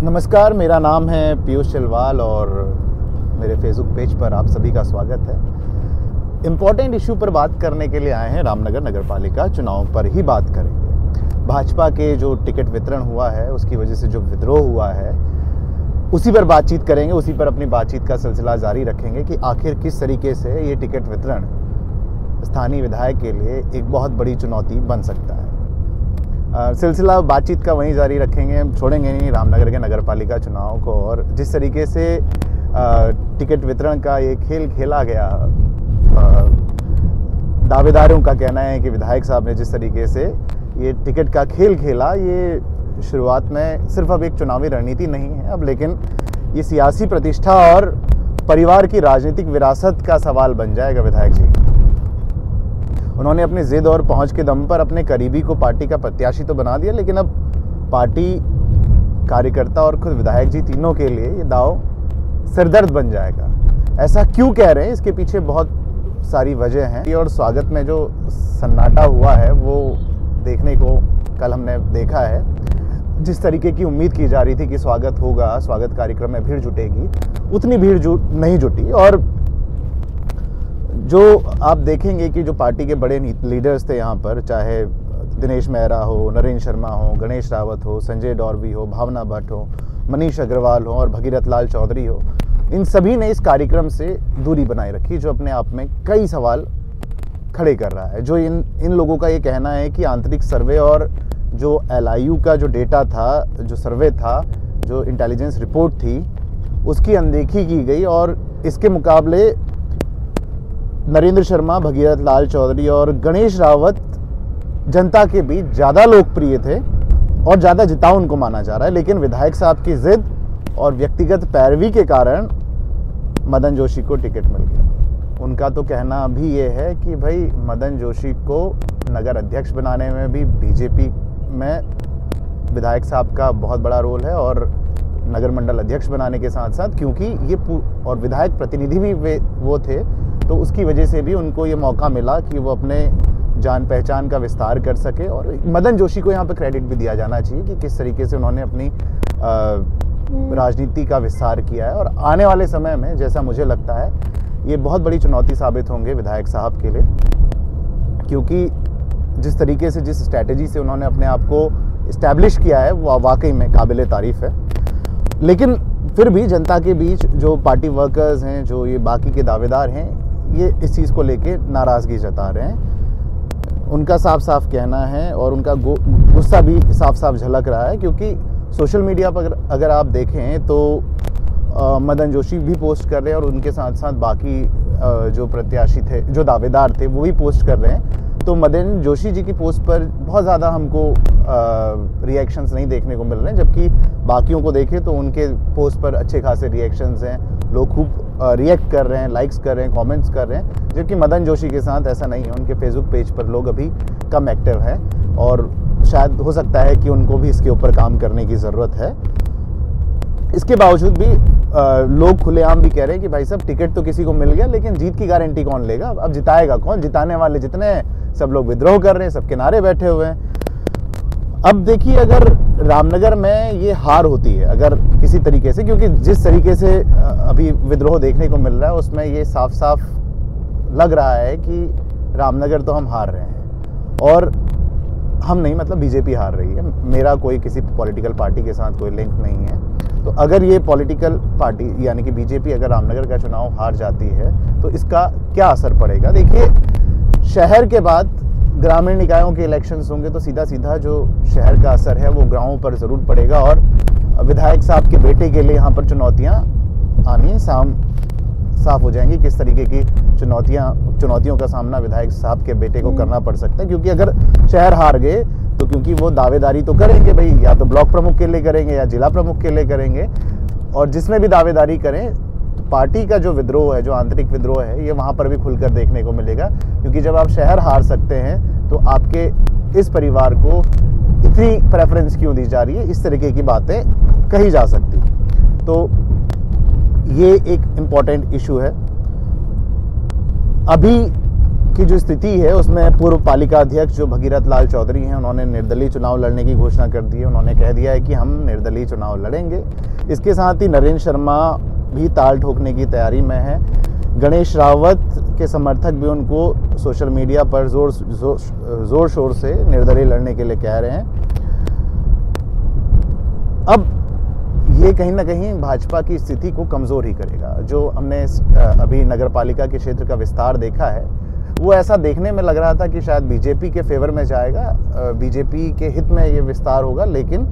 नमस्कार, मेरा नाम है पीयूष चिलवाल और मेरे फेसबुक पेज पर आप सभी का स्वागत है। इम्पोर्टेंट इशू पर बात करने के लिए आए हैं। रामनगर नगरपालिका चुनाव पर ही बात करेंगे। भाजपा के जो टिकट वितरण हुआ है उसकी वजह से जो विद्रोह हुआ है उसी पर बातचीत करेंगे। उसी पर अपनी बातचीत का सिलसिला जारी रखेंगे कि आखिर किस तरीके से ये टिकट वितरण स्थानीय विधायक के लिए एक बहुत बड़ी चुनौती बन सकता है। सिलसिला बातचीत का वहीं जारी रखेंगे। हम छोड़ेंगे नहीं रामनगर के नगरपालिका चुनाव को। और जिस तरीके से टिकट वितरण का ये खेल खेला गया, दावेदारों का कहना है कि विधायक साहब ने जिस तरीके से ये टिकट का खेल खेला, ये शुरुआत में सिर्फ अब एक चुनावी रणनीति नहीं है अब, लेकिन ये सियासी प्रतिष्ठा और परिवार की राजनीतिक विरासत का सवाल बन जाएगा। विधायक जी उन्होंने अपनी जिद और पहुंच के दम पर अपने करीबी को पार्टी का प्रत्याशी तो बना दिया, लेकिन अब पार्टी, कार्यकर्ता और खुद विधायक जी तीनों के लिए ये दाव सिरदर्द बन जाएगा। ऐसा क्यों कह रहे हैं, इसके पीछे बहुत सारी वजह हैं। और स्वागत में जो सन्नाटा हुआ है वो देखने को कल हमने देखा है। जिस तरीके की उम्मीद की जा रही थी कि स्वागत होगा, स्वागत कार्यक्रम में भीड़ जुटेगी, उतनी भीड़ नहीं जुटी। और जो आप देखेंगे कि जो पार्टी के बड़े लीडर्स थे यहाँ पर, चाहे दिनेश मेहरा हो, नरेंद्र शर्मा हो, गणेश रावत हो, संजय डॉर्वी हो, भावना भट्ट हो, मनीष अग्रवाल हो और भगीरथ लाल चौधरी हो, इन सभी ने इस कार्यक्रम से दूरी बनाए रखी, जो अपने आप में कई सवाल खड़े कर रहा है। जो इन लोगों का ये कहना है कि आंतरिक सर्वे और जो LIU का जो डेटा था, जो सर्वे था, जो इंटेलिजेंस रिपोर्ट थी, उसकी अनदेखी की गई और इसके मुकाबले नरेंद्र शर्मा, भगीरथ लाल चौधरी और गणेश रावत जनता के बीच ज़्यादा लोकप्रिय थे और ज़्यादा जिताऊ उनको माना जा रहा है। लेकिन विधायक साहब की जिद और व्यक्तिगत पैरवी के कारण मदन जोशी को टिकट मिल गया। उनका तो कहना भी ये है कि भाई मदन जोशी को नगर अध्यक्ष बनाने में भी बीजेपी में विधायक साहब का बहुत बड़ा रोल है और नगर मंडल अध्यक्ष बनाने के साथ साथ, क्योंकि ये और विधायक प्रतिनिधि भी वो थे, तो उसकी वजह से भी उनको ये मौका मिला कि वो अपने जान पहचान का विस्तार कर सके। और मदन जोशी को यहाँ पे क्रेडिट भी दिया जाना चाहिए कि किस तरीके से उन्होंने अपनी राजनीति का विस्तार किया है। और आने वाले समय में जैसा मुझे लगता है ये बहुत बड़ी चुनौती साबित होंगे विधायक साहब के लिए, क्योंकि जिस तरीके से, जिस स्ट्रैटेजी से उन्होंने अपने आप को इस्टेब्लिश किया है वो वाकई में काबिले तारीफ़ है। लेकिन फिर भी जनता के बीच जो पार्टी वर्कर्स हैं, जो ये बाकी के दावेदार हैं, ये इस चीज़ को लेके नाराज़गी जता रहे हैं। उनका साफ साफ कहना है और उनका गुस्सा भी साफ साफ झलक रहा है, क्योंकि सोशल मीडिया पर अगर आप देखें तो मदन जोशी भी पोस्ट कर रहे हैं और उनके साथ साथ बाकी जो प्रत्याशी थे, जो दावेदार थे, वो भी पोस्ट कर रहे हैं। तो मदन जोशी जी की पोस्ट पर बहुत ज़्यादा हमको रिएक्शंस नहीं देखने को मिल रहे हैं, जबकि बाकियों को देखें तो उनके पोस्ट पर अच्छे खासे रिएक्शंस हैं। लोग खूब रिएक्ट कर रहे हैं, लाइक्स कर रहे हैं, कमेंट्स कर रहे हैं, जबकि मदन जोशी के साथ ऐसा नहीं है। उनके फेसबुक पेज पर लोग अभी कम एक्टिव हैं और शायद हो सकता है कि उनको भी इसके ऊपर काम करने की ज़रूरत है। इसके बावजूद भी लोग खुलेआम भी कह रहे हैं कि भाई साहब टिकट तो किसी को मिल गया, लेकिन जीत की गारंटी कौन लेगा, अब जिताएगा कौन, जिताने वाले जितने हैं सब लोग विद्रोह कर रहे हैं, सब किनारे बैठे हुए हैं। अब देखिए, अगर रामनगर में ये हार होती है अगर किसी तरीके से, क्योंकि जिस तरीके से अभी विद्रोह देखने को मिल रहा है उसमें ये साफ साफ लग रहा है कि रामनगर तो हम हार रहे हैं। और हम नहीं, मतलब बीजेपी हार रही है। मेरा कोई किसी पॉलिटिकल पार्टी के साथ कोई लिंक नहीं है। तो अगर ये पॉलिटिकल पार्टी यानी कि बीजेपी अगर रामनगर का चुनाव हार जाती है तो इसका क्या असर पड़ेगा। देखिए, शहर के बाद ग्रामीण निकायों के इलेक्शंस होंगे तो सीधा सीधा जो शहर का असर है वो गाँवों पर ज़रूर पड़ेगा। और विधायक साहब के बेटे के लिए यहाँ पर चुनौतियाँ आनी साफ हो जाएंगी। किस तरीके की चुनौतियों का सामना विधायक साहब के बेटे को करना पड़ सकता है, क्योंकि अगर शहर हार गए तो क्योंकि वो दावेदारी तो करेंगे भाई, या तो ब्लॉक प्रमुख के लिए करेंगे या जिला प्रमुख के लिए करेंगे, और जिसमें भी दावेदारी करें तो पार्टी का जो विद्रोह है, जो आंतरिक विद्रोह है, ये वहाँ पर भी खुलकर देखने को मिलेगा। क्योंकि जब आप शहर हार सकते हैं तो आपके इस परिवार को इतनी प्रेफरेंस क्यों दी जा रही है, इस तरीके की बातें कही जा सकती। तो ये एक इम्पॉर्टेंट इशू है। अभी की जो स्थिति है उसमें पूर्व पालिका अध्यक्ष जो भगीरथ लाल चौधरी हैं, उन्होंने निर्दलीय चुनाव लड़ने की घोषणा कर दी है। उन्होंने कह दिया है कि हम निर्दलीय चुनाव लड़ेंगे। इसके साथ ही नरेंद्र शर्मा भी ताल ठोकने की तैयारी में है। गणेश रावत के समर्थक भी उनको सोशल मीडिया पर जोर शोर से निर्दलीय लड़ने के लिए कह रहे हैं। अब ये कहीं ना कहीं भाजपा की स्थिति को कमज़ोर ही करेगा। जो हमने अभी नगर पालिका के क्षेत्र का विस्तार देखा है, वो ऐसा देखने में लग रहा था कि शायद बीजेपी के फेवर में जाएगा, बीजेपी के हित में ये विस्तार होगा, लेकिन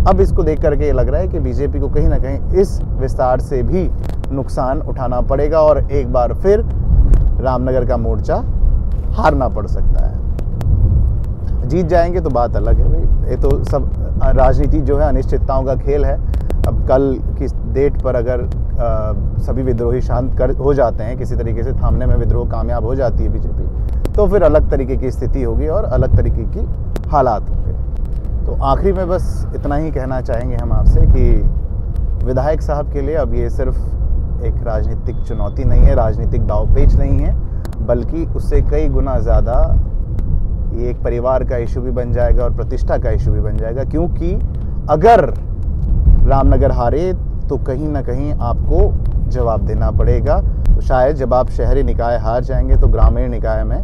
अब इसको देख करके ये लग रहा है कि बीजेपी को कहीं ना कहीं इस विस्तार से भी नुकसान उठाना पड़ेगा और एक बार फिर रामनगर का मोर्चा हारना पड़ सकता है। जीत जाएंगे तो बात अलग है भाई, ये तो सब राजनीति जो है अनिश्चितताओं का खेल है। अब कल की डेट पर अगर सभी विद्रोही शांत हो जाते हैं, किसी तरीके से थामने में विद्रोह कामयाब हो जाती है बीजेपी, तो फिर अलग तरीके की स्थिति होगी और अलग तरीके की हालात होंगे। तो आखिरी में बस इतना ही कहना चाहेंगे हम आपसे कि विधायक साहब के लिए अब ये सिर्फ एक राजनीतिक चुनौती नहीं है, राजनीतिक दांवपेच नहीं है, बल्कि उससे कई गुना ज़्यादा ये एक परिवार का इशू भी बन जाएगा और प्रतिष्ठा का इशू भी बन जाएगा। क्योंकि अगर रामनगर हारे तो कहीं ना कहीं आपको जवाब देना पड़ेगा। तो शायद जब आप शहरी निकाय हार जाएंगे तो ग्रामीण निकाय में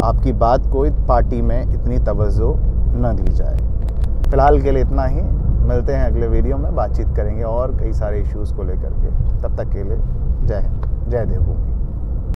आपकी बात को पार्टी में इतनी तवज्जो न दी जाए। फिलहाल के लिए इतना ही, मिलते हैं अगले वीडियो में, बातचीत करेंगे और कई सारे इश्यूज़ को लेकर के। तब तक के लिए जय हिंद, जय देवभूमि।